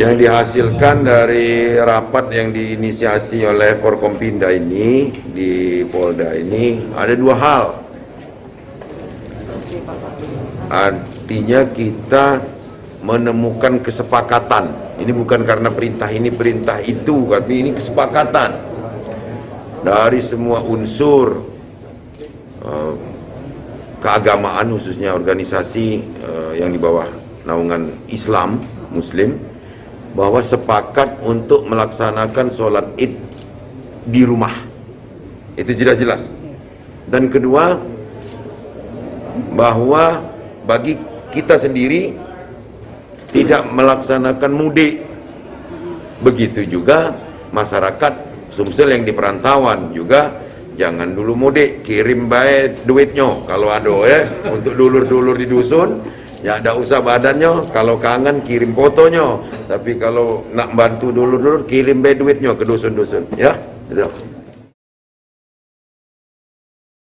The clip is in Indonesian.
Yang dihasilkan dari rapat yang diinisiasi oleh Forkompinda ini di Polda ini ada dua hal. Artinya kita menemukan kesepakatan. Ini bukan karena perintah ini perintah itu, tapi ini kesepakatan dari semua unsur keagamaan, khususnya organisasi yang di bawah naungan Islam Muslim, bahwa sepakat untuk melaksanakan sholat id di rumah. Itu jelas-jelas. Dan kedua, bahwa bagi kita sendiri tidak melaksanakan mudik. Begitu juga masyarakat Sumsel yang di perantauan juga jangan dulu mudik, kirim baik duitnya kalau ada ya, untuk dulur-dulur di dusun. Ya ada usah badannya, kalau kangen kirim fotonya, tapi kalau nak bantu dulur-dulur kirim baik duitnya ke dusun-dusun, ya. Gitu.